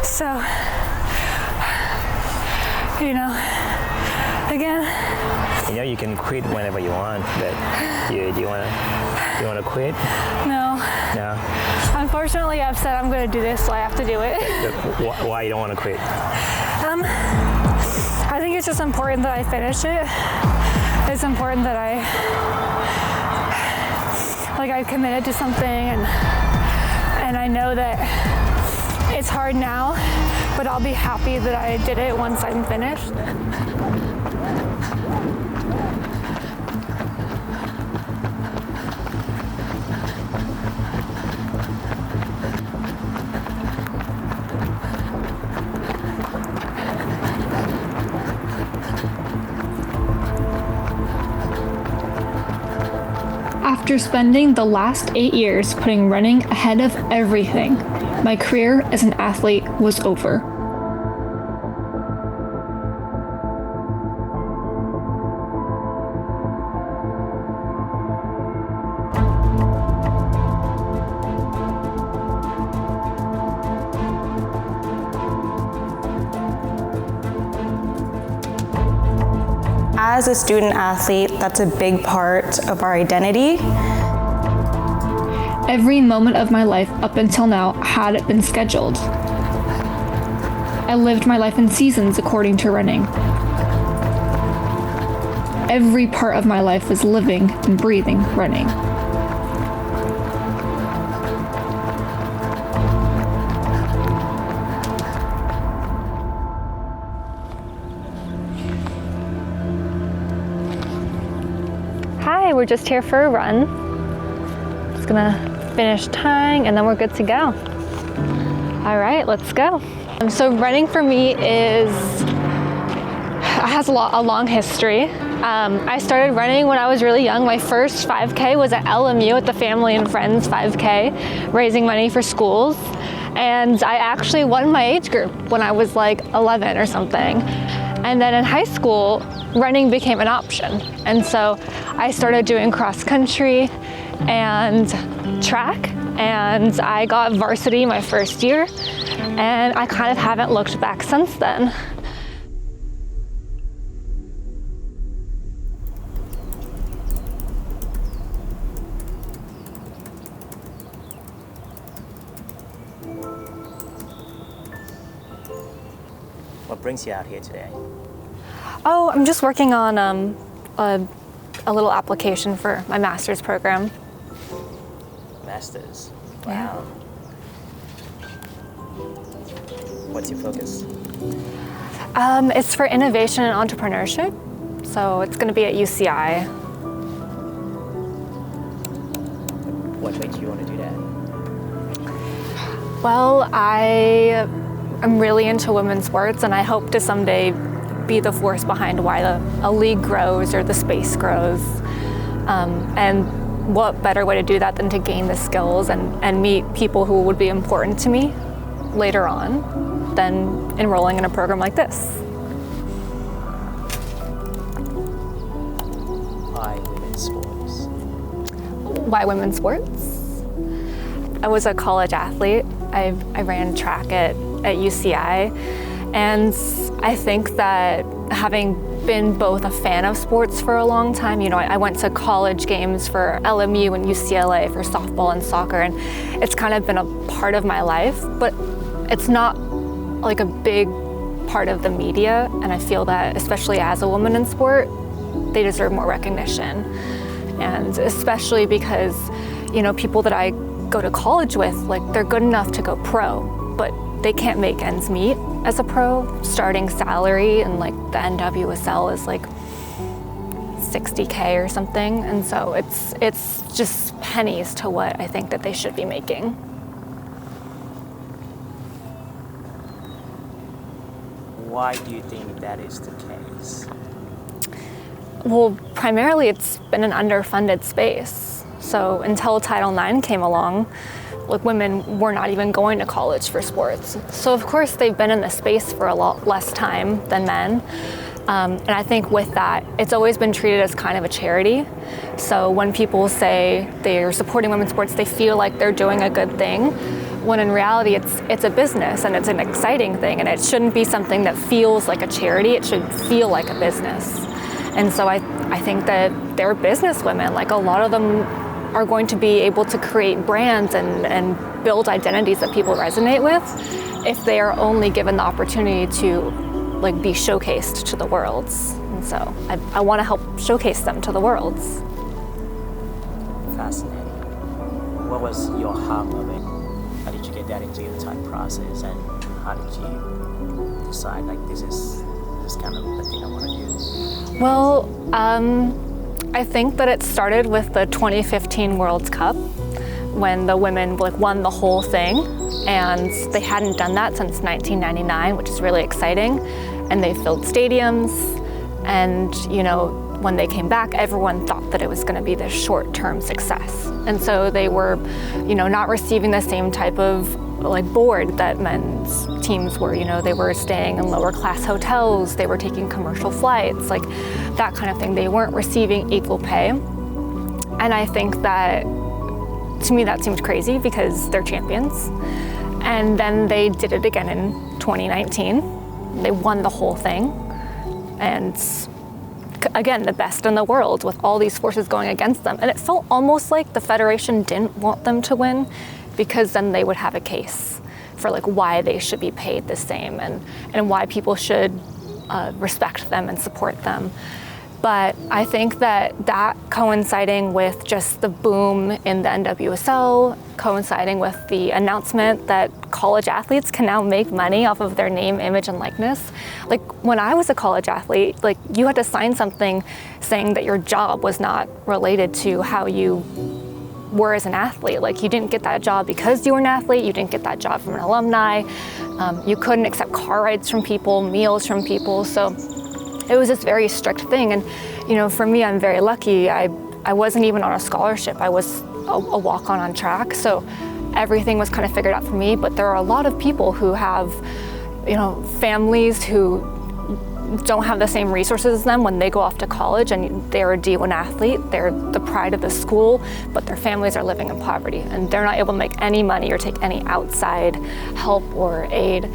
So, you know, again. You know, you can quit whenever you want, but do you wanna quit? No. No. Unfortunately, I've said I'm going to do this, so I have to do it. Why you don't want to quit? I think it's just important that I finish it. It's important that I committed to something, and I know that it's hard now, but I'll be happy that I did it once I'm finished. After spending the last 8 years putting running ahead of everything, my career as an athlete was over. As a student athlete, that's a big part of our identity. Every moment of my life up until now had been scheduled. I lived my life in seasons according to running. Every part of my life was living and breathing running. Hi, we're just here for a run. Just gonna finish tying and then we're good to go. All right, let's go. So running for me has a long history. I started running when I was really young. My first 5K was at LMU at the Family and Friends 5K, raising money for schools. And I actually won my age group when I was like 11 or something. And then in high school, running became an option. And so I started doing cross country and track, and I got varsity my first year, and I kind of haven't looked back since then. What brings you out here today? Oh, I'm just working on a little application for my master's program. Masters. Wow. Yeah. What's your focus? It's for innovation and entrepreneurship, so it's going to be at UCI. What made you want to do that? Well, I am really into women's sports, and I hope to someday be the force behind why a league grows or the space grows. And what better way to do that than to gain the skills and meet people who would be important to me later on than enrolling in a program like this. Why women's sports? Why women's sports? I was a college athlete. I ran track at UCI, and I think that having been both a fan of sports for a long time, you know, I went to college games for LMU and UCLA for softball and soccer, and it's kind of been a part of my life, but it's not like a big part of the media, and I feel that, especially as a woman in sport, they deserve more recognition. And especially because, you know, people that I go to college with, like, they're good enough to go pro, but they can't make ends meet as a pro. Starting salary and like the NWSL is like $60K or something, and so it's just pennies to what I think that they should be making. Why do you think that is the case? Well, primarily it's been an underfunded space. So until Title IX came along, like, women were not even going to college for sports. So of course they've been in the space for a lot less time than men. And I think with that, it's always been treated as kind of a charity. So when people say they're supporting women's sports, they feel like they're doing a good thing, when in reality it's a business and it's an exciting thing, and it shouldn't be something that feels like a charity. It should feel like a business. And so I think that they're business women. Like, a lot of them are going to be able to create brands and build identities that people resonate with if they are only given the opportunity to like be showcased to the world. And so I want to help showcase them to the world. Fascinating. What was your aha moment? How did you get that into your type process, and how did you decide like this is kind of the thing I want to do? Well, I think that it started with the 2015 World Cup, when the women like won the whole thing, and they hadn't done that since 1999, which is really exciting. And they filled stadiums, and you know, when they came back, everyone thought that it was going to be this short-term success. And so they were, you know, not receiving the same type of like board that men's teams were. You know, they were staying in lower class hotels, they were taking commercial flights, like that kind of thing. They weren't receiving equal pay. And I think that, to me, that seemed crazy because they're champions. And then they did it again in 2019. They won the whole thing. And again, the best in the world with all these forces going against them. And it felt almost like the Federation didn't want them to win, because then they would have a case for like why they should be paid the same and why people should respect them and support them. But I think that coinciding with just the boom in the NWSL, coinciding with the announcement that college athletes can now make money off of their name, image, and likeness. Like, when I was a college athlete, like, you had to sign something saying that your job was not related to how you were as an athlete. Like, you didn't get that job because you were an athlete, you didn't get that job from an alumni, you couldn't accept car rides from people, meals from people, so it was this very strict thing. And you know, for me, I'm very lucky. I wasn't even on a scholarship. I was a walk-on on track, so everything was kind of figured out for me. But there are a lot of people who have, you know, families who don't have the same resources as them when they go off to college, and they're a D1 athlete, they're the pride of the school, but their families are living in poverty and they're not able to make any money or take any outside help or aid.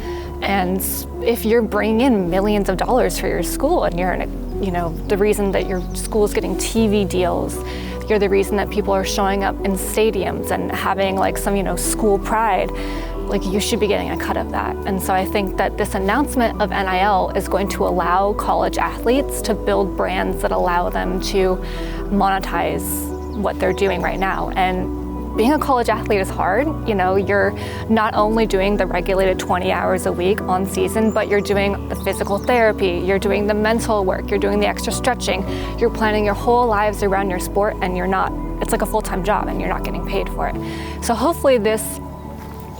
And if you're bringing in millions of dollars for your school, and you're you know, the reason that your school is getting TV deals, you're the reason that people are showing up in stadiums and having like some, you know, school pride, like, you should be getting a cut of that. And so I think that this announcement of NIL is going to allow college athletes to build brands that allow them to monetize what they're doing right now. And being a college athlete is hard. You know, you're not only doing the regulated 20 hours a week on season, but you're doing the physical therapy, you're doing the mental work, you're doing the extra stretching, you're planning your whole lives around your sport, and it's like a full-time job and you're not getting paid for it. So hopefully this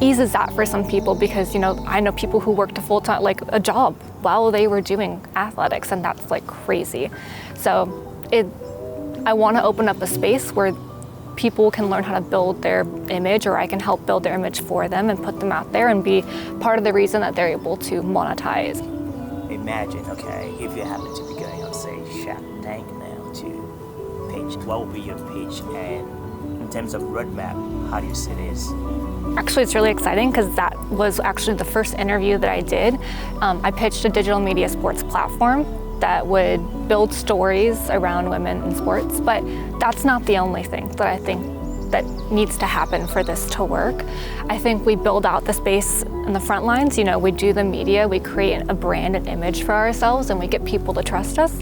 eases that for some people, because, you know, I know people who worked a full-time, like a job while they were doing athletics, and that's like crazy. So I want to open up a space where people can learn how to build their image, or I can help build their image for them and put them out there and be part of the reason that they're able to monetize. Imagine, okay, if you happen to be going on, say, Shark Tank now to pitch, what would be your pitch? And in terms of roadmap, how do you see this? Actually, it's really exciting, because that was actually the first interview that I did. I pitched a digital media sports platform that would build stories around women in sports, but that's not the only thing that I think that needs to happen for this to work. I think we build out the space in the front lines. You know, we do the media, we create a brand and image for ourselves, and we get people to trust us.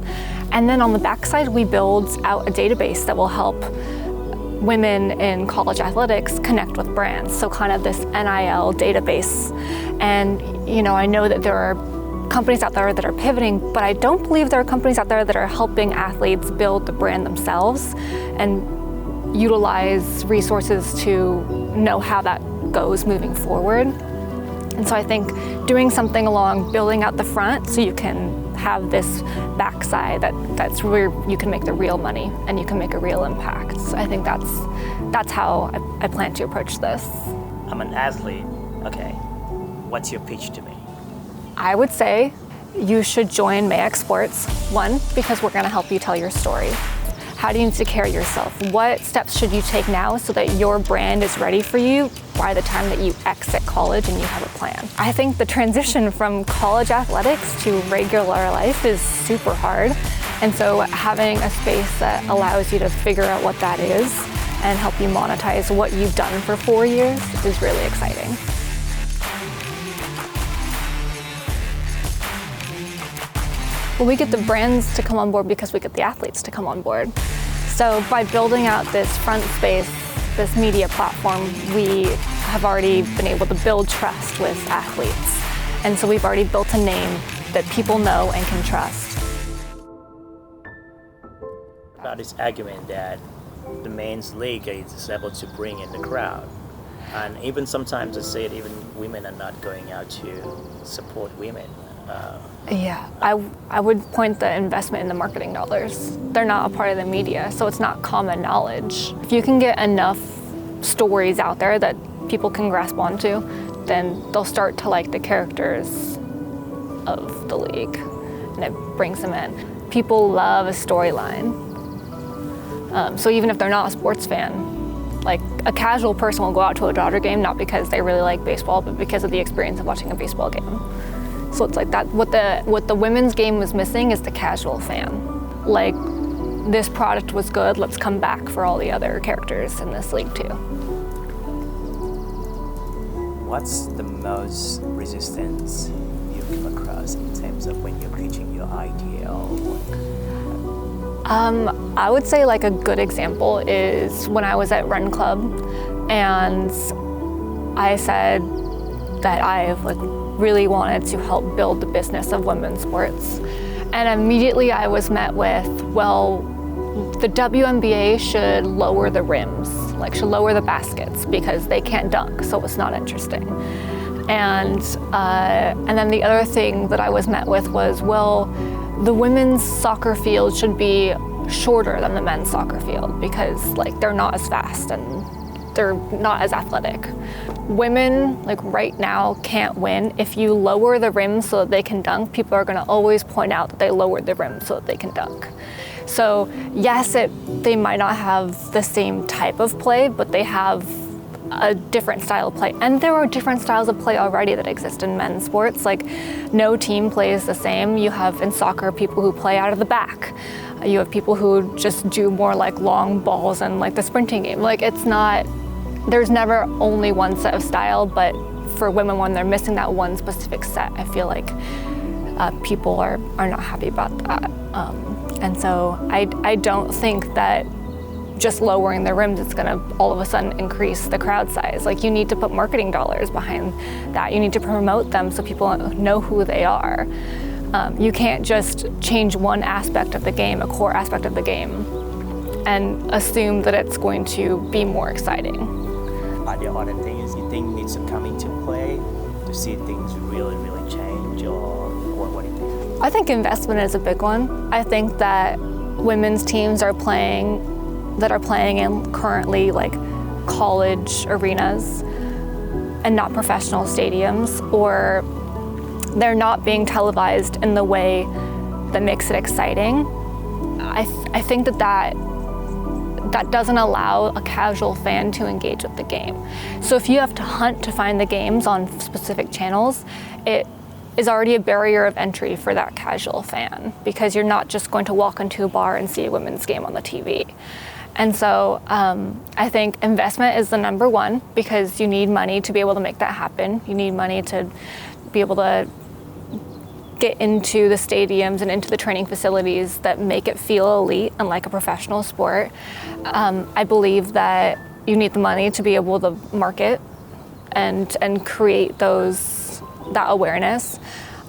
And then on the backside, we build out a database that will help women in college athletics connect with brands. So kind of this NIL database. And, you know, I know that there are companies out there that are pivoting, but I don't believe there are companies out there that are helping athletes build the brand themselves and utilize resources to know how that goes moving forward. And so I think doing something along building out the front so you can have this backside that's where you can make the real money and you can make a real impact. So I think that's how I plan to approach this. I'm an athlete, okay. What's your pitch to me? I would say you should join MAE X Sports, one, because we're gonna help you tell your story. How do you need to carry yourself? What steps should you take now so that your brand is ready for you by the time that you exit college and you have a plan? I think the transition from college athletics to regular life is super hard. And so having a space that allows you to figure out what that is and help you monetize what you've done for 4 years is really exciting. Well, we get the brands to come on board because we get the athletes to come on board. So by building out this front space, this media platform, we have already been able to build trust with athletes. And so we've already built a name that people know and can trust. About this argument that the men's league is able to bring in the crowd. And even sometimes I say it, even women are not going out to support women. Yeah, I would point the investment in the marketing dollars. They're not a part of the media, so it's not common knowledge. If you can get enough stories out there that people can grasp onto, then they'll start to like the characters of the league, and it brings them in. People love a storyline. So even if they're not a sports fan, like a casual person will go out to a Dodger game not because they really like baseball, but because of the experience of watching a baseball game. So it's like that. What the women's game was missing is the casual fan. Like, this product was good, let's come back for all the other characters in this league too. What's the most resistance you've come across in terms of when you're pitching your idea or what? I would say like a good example is when I was at Run Club and I said that I've really wanted to help build the business of women's sports. And immediately I was met with, well, the WNBA should lower the rims, like should lower the baskets because they can't dunk, so it's not interesting. And then the other thing that I was met with was, well, the women's soccer field should be shorter than the men's soccer field because like they're not as fast and they're not as athletic. Women, like right now, can't win. If you lower the rim so that they can dunk, people are gonna always point out that they lowered the rim so that they can dunk. So yes, they might not have the same type of play, but they have a different style of play. And there are different styles of play already that exist in men's sports. Like no team plays the same. You have in soccer people who play out of the back. You have people who just do more like long balls and like the sprinting game. Like it's not, there's never only one set of style, but for women when they're missing that one specific set, I feel like people are not happy about that. And so I don't think that just lowering the rims is gonna all of a sudden increase the crowd size. Like you need to put marketing dollars behind that. You need to promote them so people know who they are. You can't just change one aspect of the game, a core aspect of the game, and assume that it's going to be more exciting. Are there other things you think needs to come into play to see things really, really change, or what do you think? I think investment is a big one. I think that women's teams are playing in currently like college arenas and not professional stadiums, or they're not being televised in the way that makes it exciting. I think that doesn't allow a casual fan to engage with the game. So if you have to hunt to find the games on specific channels, it is already a barrier of entry for that casual fan because you're not just going to walk into a bar and see a women's game on the TV. And so I think investment is the number one because you need money to be able to make that happen. You need money to be able to get into the stadiums and into the training facilities that make it feel elite and like a professional sport. I believe that you need the money to be able to market and create that awareness.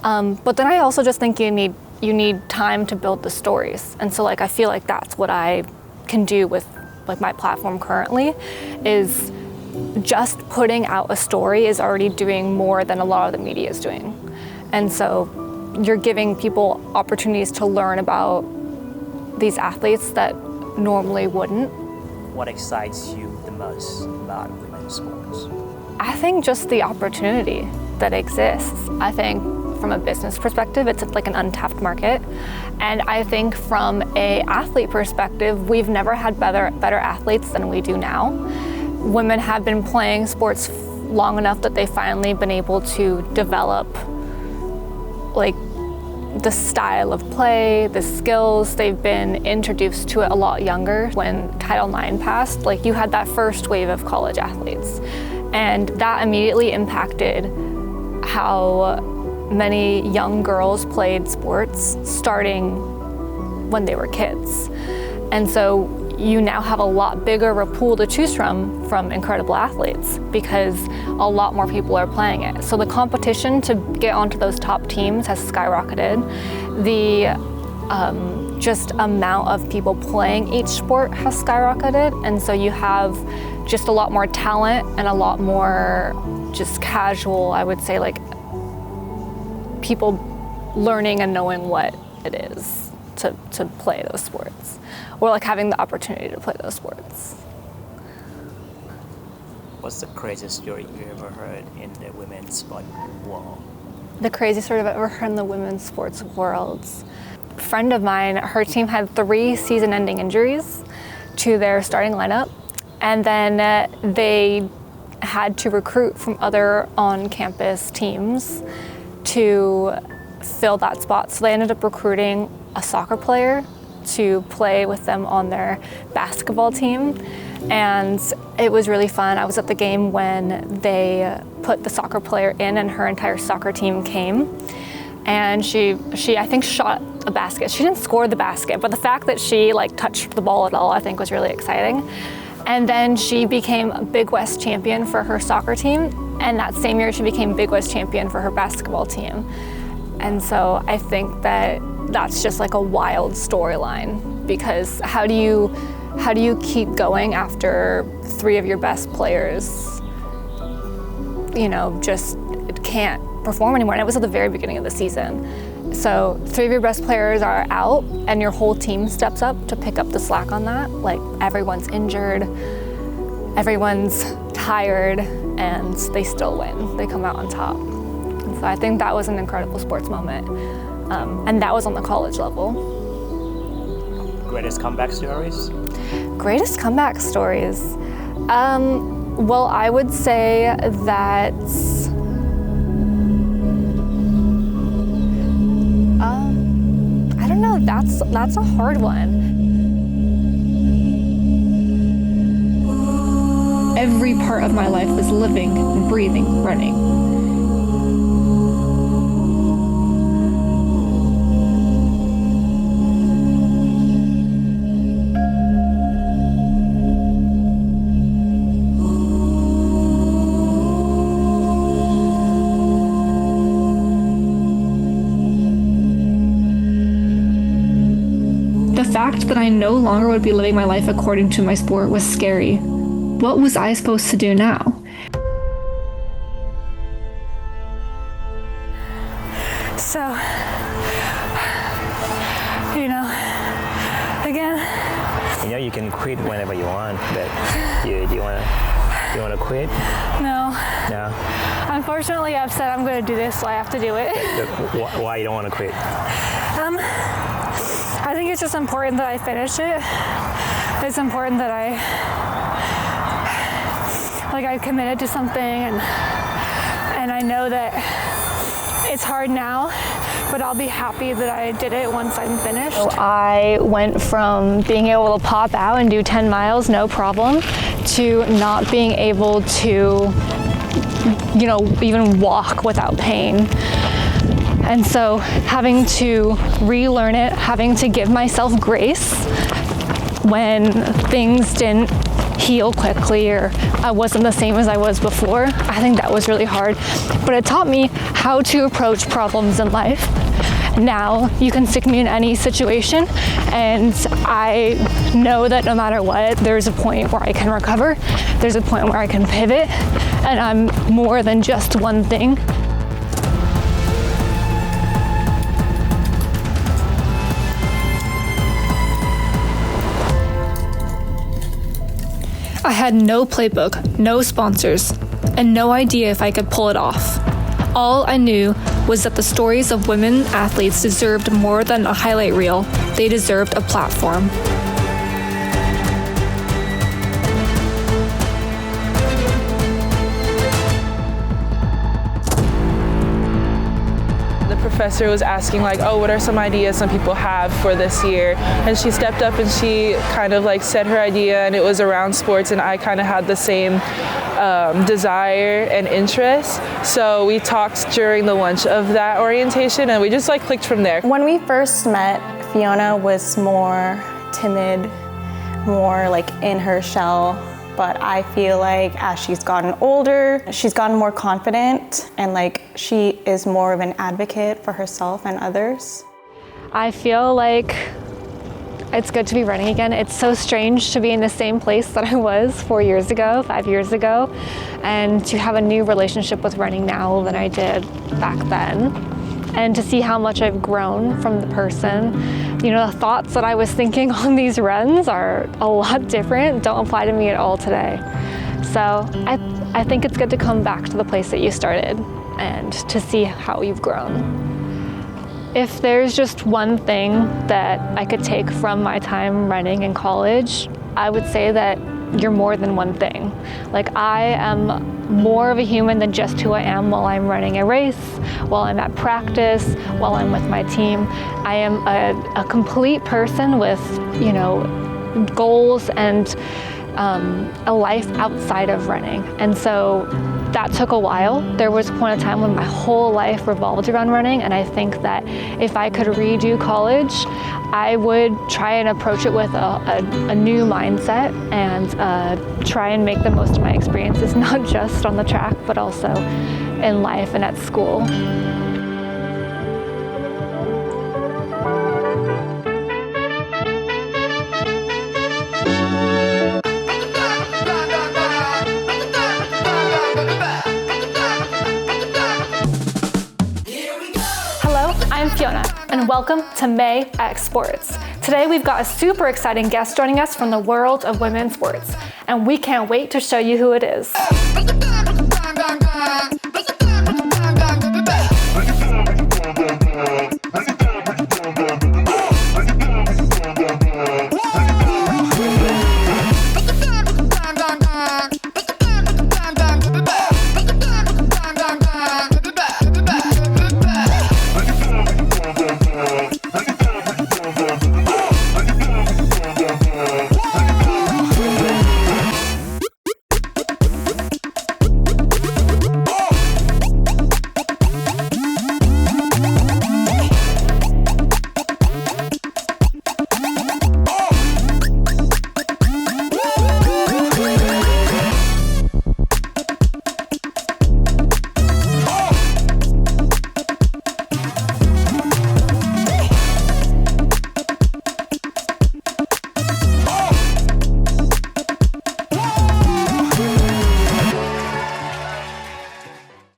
But then I also just think you need time to build the stories. And so like I feel like that's what I can do with like my platform currently, is just putting out a story is already doing more than a lot of the media is doing. And so you're giving people opportunities to learn about these athletes that normally wouldn't. What excites you the most about women's sports? I think just the opportunity that exists. I think from a business perspective. It's like an untapped market. And I think from an athlete perspective, we've never had better athletes than we do now. Women have been playing sports long enough that they've finally been able to develop like the style of play, the skills. They've been introduced to it a lot younger. When Title IX passed, like you had that first wave of college athletes, and that immediately impacted how many young girls played sports starting when they were kids. And so you now have a lot bigger of a pool to choose from incredible athletes, because a lot more people are playing it. So the competition to get onto those top teams has skyrocketed. The just amount of people playing each sport has skyrocketed. And so you have just a lot more talent and a lot more just casual, I would say, like people learning and knowing what it is to play those sports, or like having the opportunity to play those sports. What's the craziest story you ever heard in the women's sport world? The craziest story I've ever heard in the women's sports world. A friend of mine, her team had 3 season-ending injuries to their starting lineup, and then they had to recruit from other on-campus teams to fill that spot. So they ended up recruiting a soccer player to play with them on their basketball team, and it was really fun. I was at the game when they put the soccer player in, and her entire soccer team came, and she I think shot a basket. She didn't score the basket, but the fact that she like touched the ball at all, I think was really exciting. And then she became a Big West champion for her soccer team, and that same year she became Big West champion for her basketball team. And so I think that that's just like a wild storyline, because how do you keep going after 3 of your best players, you know, just can't perform anymore? And it was at the very beginning of the season. So 3 of your best players are out, and your whole team steps up to pick up the slack on that. Like everyone's injured, everyone's tired, and they still win. They come out on top. And so I think that was an incredible sports moment. And that was on the college level. Greatest comeback stories? Greatest comeback stories? Well, I would say that I don't know, that's a hard one. Every part of my life was living, breathing, running. The fact that I no longer would be living my life according to my sport was scary. What was I supposed to do now? So, you know, again. You know, you can quit whenever you want, but you wanna quit? No. No? Unfortunately, I've said I'm going to do this, so I have to do it. Why you don't want to quit? I think it's just important that I finish it. It's important that I committed to something, and I know that it's hard now, but I'll be happy that I did it once I'm finished. So I went from being able to pop out and do 10 miles, no problem, to not being able to, you know, even walk without pain. And so having to relearn it, having to give myself grace when things didn't heal quickly or I wasn't the same as I was before, I think that was really hard. But it taught me how to approach problems in life. Now you can stick me in any situation, and I know that no matter what, there's a point where I can recover, there's a point where I can pivot, and I'm more than just one thing. I had no playbook, no sponsors, and no idea if I could pull it off. All I knew was that the stories of women athletes deserved more than a highlight reel. They deserved a platform. Professor was asking like, oh, what are some ideas some people have for this year? And she stepped up and she kind of like said her idea, and it was around sports, and I kind of had the same desire and interest. So we talked during the lunch of that orientation, and we just like clicked from there. When we first met, Fiona was more timid, more like in her shell. But I feel like as she's gotten older, she's gotten more confident, and like she is more of an advocate for herself and others. I feel like it's good to be running again. It's so strange to be in the same place that I was 4 years ago, 5 years ago, and to have a new relationship with running now than I did back then. And to see how much I've grown from the person. You know, the thoughts that I was thinking on these runs are a lot different, don't apply to me at all today. So I think it's good to come back to the place that you started and to see how you've grown. If there's just one thing that I could take from my time running in college, I would say that you're more than one thing. Like, I am more of a human than just who I am while I'm running a race, while I'm at practice, while I'm with my team. I am a complete person with, you know, goals and a life outside of running. And so that took a while. There was a point in time when my whole life revolved around running, and I think that if I could redo college, I would try and approach it with a new mindset and try and make the most of my experiences, not just on the track, but also in life and at school. I'm Fiona, and welcome to MAE X Sports. Today we've got a super exciting guest joining us from the world of women's sports, and we can't wait to show you who it is.